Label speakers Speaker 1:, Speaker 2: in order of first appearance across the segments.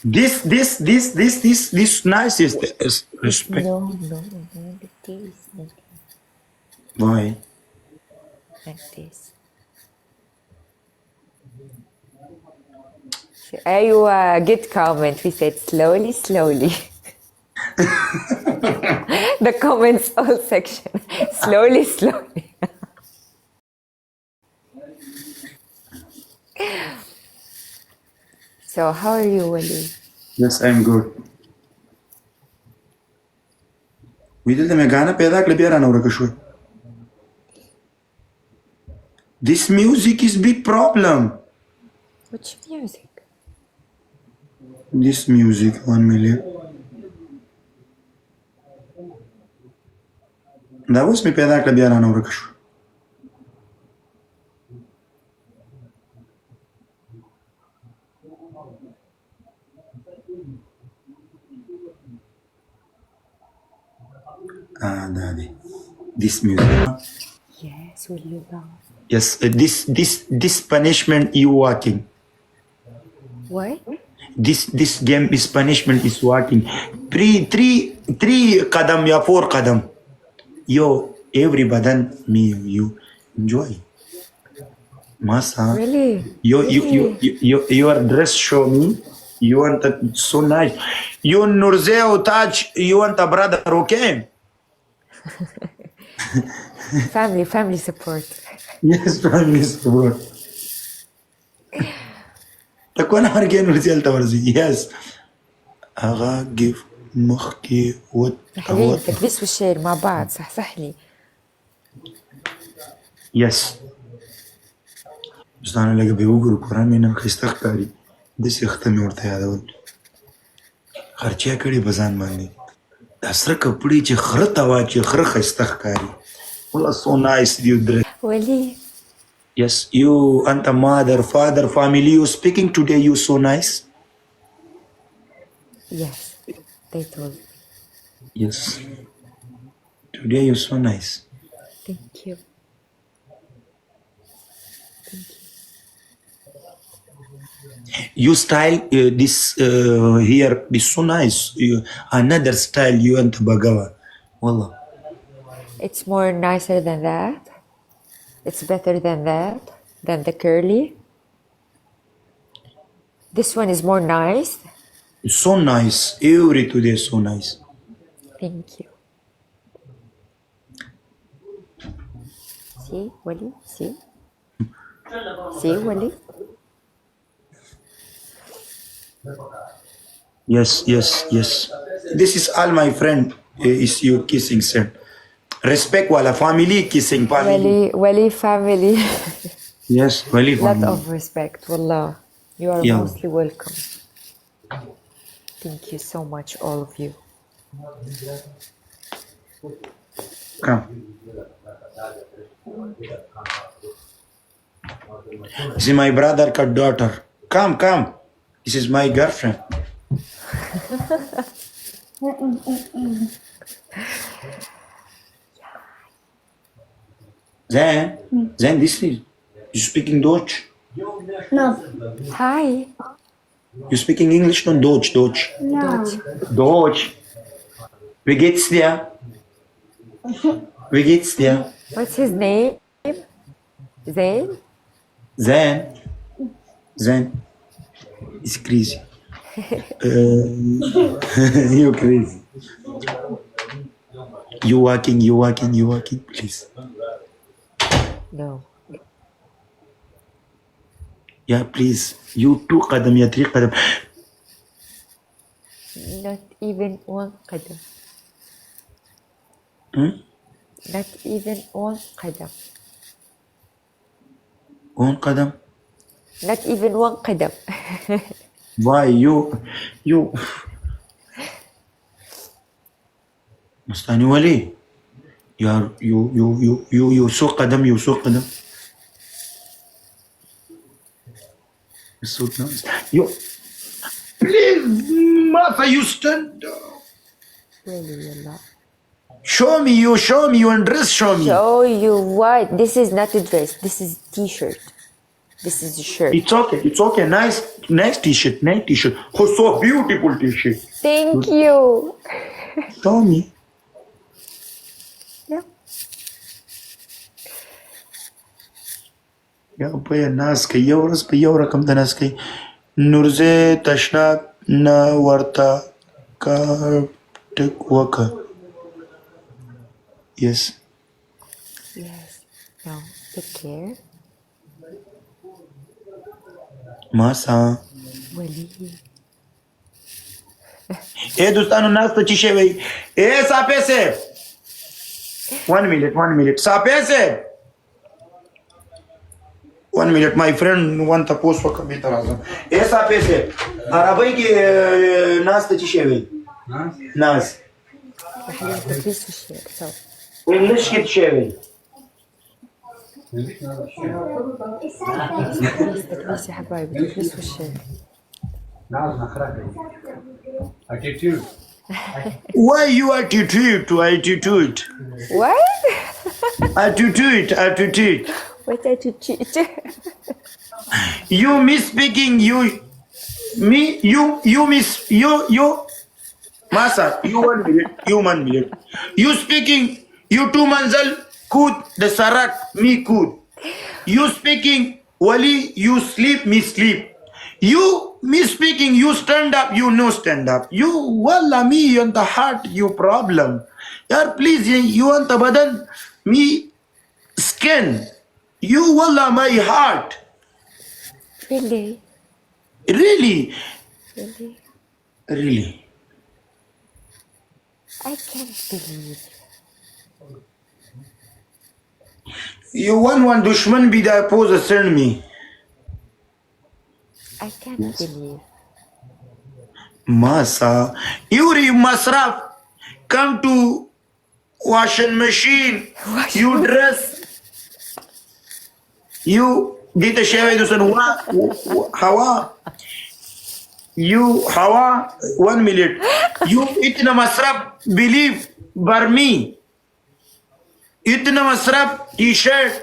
Speaker 1: This nice is respect.
Speaker 2: No, like this,
Speaker 1: Why?
Speaker 2: like this. أيوة, good comment. We said slowly, slowly. The comments all section. Slowly, slowly. So, how are you, Wali?
Speaker 1: Yes, I'm good. ودلته مې غانا پیدا کړ بیا رانه ورکه شو. This music is big problem.
Speaker 2: Which music?
Speaker 1: This music 1 million. دا اوس مې پیدا کړ بیا رانه ورکه شو. دا دی. This music.
Speaker 2: Yes, Waliullah.
Speaker 1: Yes, this punishment you working.
Speaker 2: What?
Speaker 1: This game is punishment is working. Three qadam ya 4 qadam. Yo, every badan me you enjoy. Masa.
Speaker 2: Really?
Speaker 1: Your dress show me. You want that so nice. You Nurze or Taj, you want a brother, okay?
Speaker 2: Family support.
Speaker 1: Yes, family support. تكون هرجين رجال تورزي. Yes. أغا give مخكي
Speaker 2: حبيبي تكبيس والشير مع بعض صح لي.
Speaker 1: Yes. بس أنا لقى بيوقر القرآن من خيستخكاري. دس يختمي ورثي هذا ود. خرچیا کړي بزان باندې. دسره کپړي چې خرته واچي خره خيستخکاري. والله so nice you dress.
Speaker 2: ولي.
Speaker 1: Yes, you and the mother, father, family, you speaking today, you so nice.
Speaker 2: Yes, they told me.
Speaker 1: Yes. Today you so nice.
Speaker 2: Thank you.
Speaker 1: You style this here, this so nice. Another style you and Bagawa. Wallah.
Speaker 2: It's more nicer than that. It's better than that, than the curly. This one is more nice.
Speaker 1: It's so nice. Every today so nice.
Speaker 2: Thank you. See, Wali? See? See, Wali?
Speaker 1: Yes. This is all my friend is you kissing son. Respect wala family kissing family.
Speaker 2: Wali family.
Speaker 1: Yes, Wali family.
Speaker 2: Lot of respect, wallah. You are mostly welcome. Thank you so much, all of you.
Speaker 1: Come. This is my brother cut daughter. Come. This is my girlfriend. Zain, this is you speaking Deutsch?
Speaker 3: No.
Speaker 2: Hi.
Speaker 1: You speaking English? No, Deutsch.
Speaker 3: No.
Speaker 1: Deutsch. Wie geht's dir?
Speaker 2: What's his name? Zain?
Speaker 1: Zain. It's crazy. You crazy. You walking, please.
Speaker 2: No.
Speaker 1: Yeah, please. You 2 qadam, ya 3 qadam.
Speaker 2: Not even 1 qadam. Not even 1 qadam.
Speaker 1: 1 qadam?
Speaker 2: Not even 1 qadam.
Speaker 1: Why you Mustani Wali? You so qadam. It's so nice. You please, Martha, you stand.
Speaker 2: Waliullah.
Speaker 1: Show me your dress. Show me.
Speaker 2: Show you what? This is not a dress. This is t-shirt. This is the shirt.
Speaker 1: It's okay. Nice t-shirt. Oh, so beautiful t-shirt.
Speaker 2: Thank you.
Speaker 1: Tommy.
Speaker 2: Yeah.
Speaker 1: یا په ناس کې یو ورځ په یو رقم د ناس کې نورزه تشناب نه ورته کا ټک وکه. Yes.
Speaker 2: Yes. Now, take care.
Speaker 1: Masa.
Speaker 2: Wali.
Speaker 1: دوستانو ناس ته چی شوی ساپه صاحب 1 minute ساپه صاحب 1 minute my friend want to post وکړه به تر راځم ساپه صاحب عربی کې ناس ته چی شوی ناس
Speaker 2: خلينا تدريس في الشيء. So.
Speaker 1: انګلیش کې چی شوی
Speaker 2: تدريس يا حبايبي تدريس في الشيء.
Speaker 3: Attitude.
Speaker 1: why you attitude
Speaker 2: What?
Speaker 1: attitude
Speaker 2: What did you cheat?
Speaker 1: you miss speaking you miss you Masa you 1 minute you speaking you 2 manzal kud the sarak me kud you speaking wali you sleep me sleep you me speaking you stand up you no stand up you walla me on the heart you problem yaar please you want the badan me skin you walla my heart
Speaker 2: Really?
Speaker 1: really
Speaker 2: Really? I can't believe.
Speaker 1: you want one dushman be the pose send me
Speaker 2: I can't believe.
Speaker 1: Masa, Yuri Masraf, come to washing machine. You dress. You did a shave to son Hawa. You Hawa 1 minute. You itna Masraf believe Barmi. Itna Masraf t-shirt.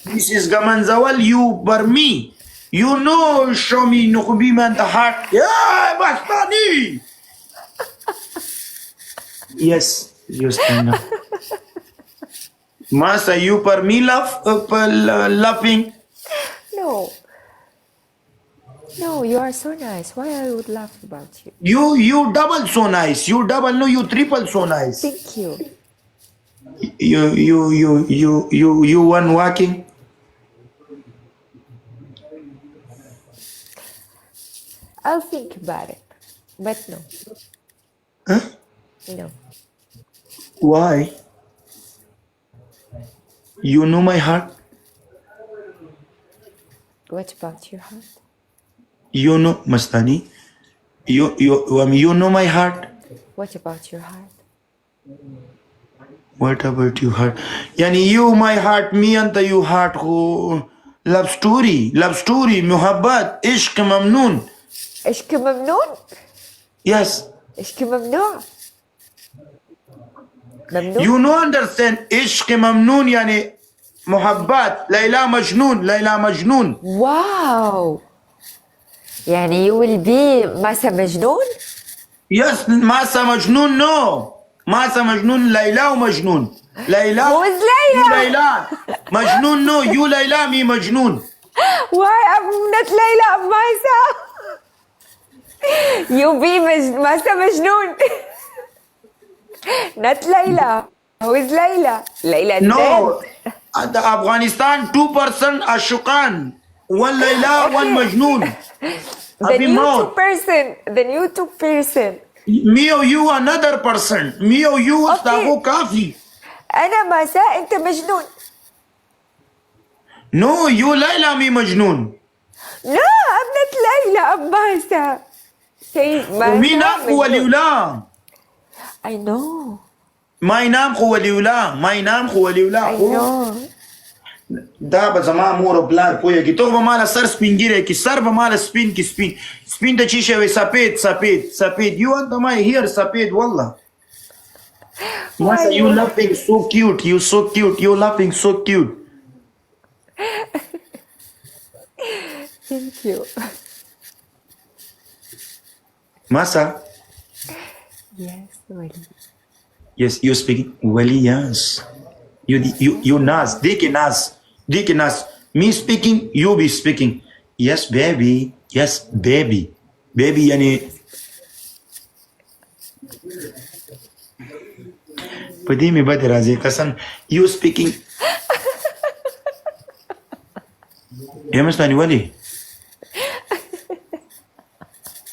Speaker 1: This is Gamanzawal you Barmi. You know, show me Nukubi man the heart. Yeah, Bastani. Yes, you stand up. Masa, you per me laughing.
Speaker 2: No. No, you are so nice. Why I would laugh about you?
Speaker 1: You double so nice. You double no, you triple so nice.
Speaker 2: Thank you.
Speaker 1: You one walking.
Speaker 2: I'll think about it. But no.
Speaker 1: Huh?
Speaker 2: No.
Speaker 1: Why? You know my heart.
Speaker 2: What about your heart?
Speaker 1: You know Mastani. You know my heart.
Speaker 2: What about your heart?
Speaker 1: What about your heart? Yani you my heart, me and you heart who love story, muhabbat, ishq mamnoon.
Speaker 2: عشق ممنون؟
Speaker 1: Yes.
Speaker 2: عشق ممنوع؟ ممنوع؟
Speaker 1: You know understand ishq mamnoon yani muhabbat, Layla Majnoon.
Speaker 2: Wow! يعني you will be Masa مجنون؟
Speaker 1: Yes, Masa Majnoon, no. Masa Majnoon, Layla Majnoon. Layla.
Speaker 2: Who is Layla?
Speaker 1: You Layla. Majnoon, no. You Layla, me Majnoon.
Speaker 2: Why I'm not Layla, I'm Masa? You be Masa Majnoon. Not Layla. Who is Layla? Layla is
Speaker 1: No.
Speaker 2: dead.
Speaker 1: At the Afghanistan, 2% Ashukan. One Layla, one Majnoon.
Speaker 2: The new two person.
Speaker 1: Me or you another person. Me or you Astago Kafi.
Speaker 2: أنا ماسا أنت مجنون.
Speaker 1: No, you Layla, me Majnoon.
Speaker 2: No, I'm not Layla, I'm Masa. Say Masa.
Speaker 1: Me naam Waliullah.
Speaker 2: I know.
Speaker 1: My naam Waliullah.
Speaker 2: I know.
Speaker 1: دا به زما مور او پلار پوهېږي ته به ماله سر سپینګیری کې سر به ماله سپین کې سپین ته چی شوی سپید you want my hair سپید والله Masa, you laughing so cute you laughing so cute
Speaker 2: Thank you.
Speaker 1: Masa.
Speaker 2: Yes, Wali.
Speaker 1: Yes, you speaking. Wali, yes. You Nas. Dike Nas. Dike Nas. Me speaking, you be speaking. Yes, baby. Yes, baby. Baby, yani. Padi mi bade razi. Kasan, you speaking. Yamastani Wali.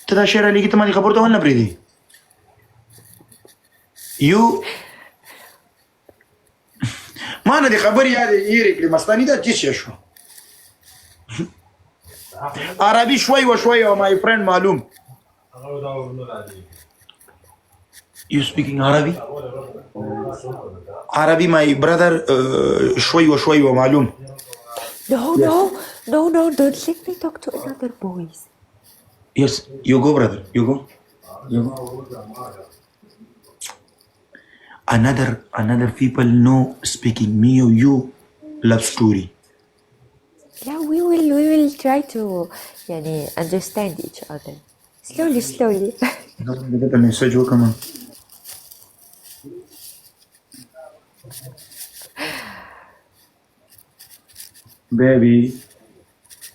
Speaker 1: Tada share ali kita mali khabar to na pridi. You. Mana di khabar yaad yiri kli mastani da jish شو. Arabi شوي وشوي my friend معلوم. You speaking Arabi? Arabi my brother شوي وشوي ومعلوم.
Speaker 2: No, don't let me talk to another boys.
Speaker 1: Yes, you go brother, you go. Another people know speaking me or you love story.
Speaker 2: Yeah, we will try to understand each other. Slowly.
Speaker 1: Get a message come on. Baby,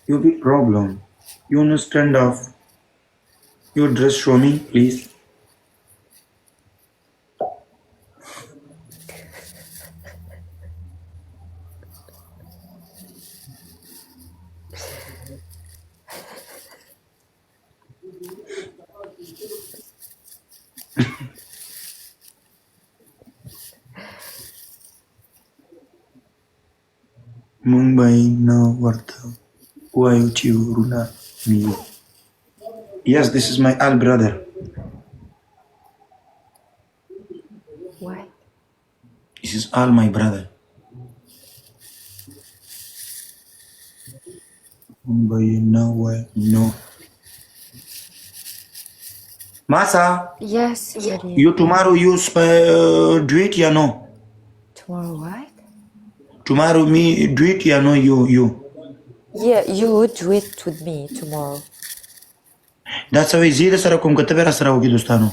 Speaker 1: you big problem. You wanna stand off. Your dress show me, please. Mumbai now Varta. Why you Runa me? Yes, this is my al brother.
Speaker 2: Why?
Speaker 1: This is all my brother. Mumbai now why no. Masa,
Speaker 2: Yes, Wali.
Speaker 1: you tomorrow use do it ya no?
Speaker 2: Tomorrow what?
Speaker 1: Tomorrow me do it ya no you.
Speaker 2: Yeah, you do it with me tomorrow.
Speaker 1: That's how easy sara kum katbe ra sara hogi dostano.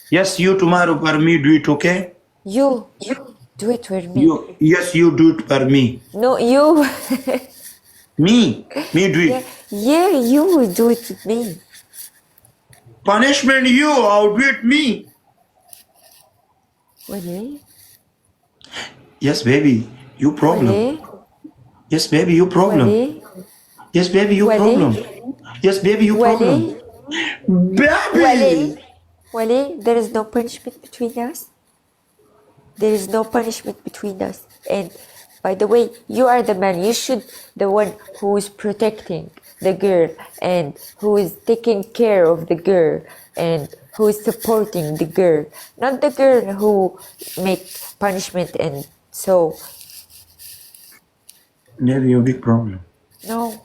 Speaker 1: Yes, you tomorrow for me do it, okay?
Speaker 2: You do it with me.
Speaker 1: You do it for me.
Speaker 2: No, you.
Speaker 1: Me do it.
Speaker 2: Yeah, you will do it with me.
Speaker 1: Punishment you, I'll do it me.
Speaker 2: Wali?
Speaker 1: Yes, baby, you problem.
Speaker 2: Wali?
Speaker 1: Yes, baby, you problem.
Speaker 2: Wali?
Speaker 1: Yes, baby, you
Speaker 2: Wali?
Speaker 1: problem. Yes, baby, you problem. Baby!
Speaker 2: Wali, there is no punishment between us. There is no punishment between us. And by the way, you are the man. You should the one who is protecting the girl and who is taking care of the girl and who is supporting the girl, not the girl who make punishment and so.
Speaker 1: Maybe your big problem.
Speaker 2: No,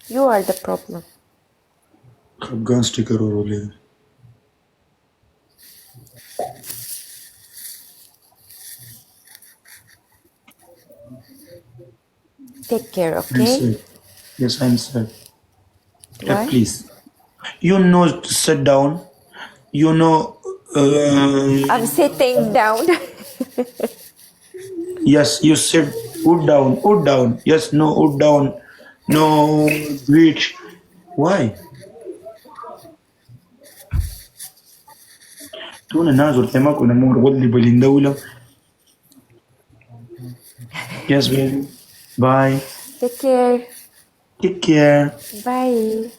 Speaker 2: you are the problem.
Speaker 1: Afghan sticker or ole.
Speaker 2: Take care,
Speaker 1: I'm
Speaker 2: okay?
Speaker 1: sad. Yes, I'm sad.
Speaker 2: Why?
Speaker 1: Please. You know, sit down. You know,
Speaker 2: I'm sitting down.
Speaker 1: yes, you sit. Put down. Yes, no, put down. No, reach. Why? تونا نازل تماكو نمور ولي بالندولة. Yes, baby. Bye.
Speaker 2: Take care.
Speaker 1: Take care.
Speaker 2: Bye.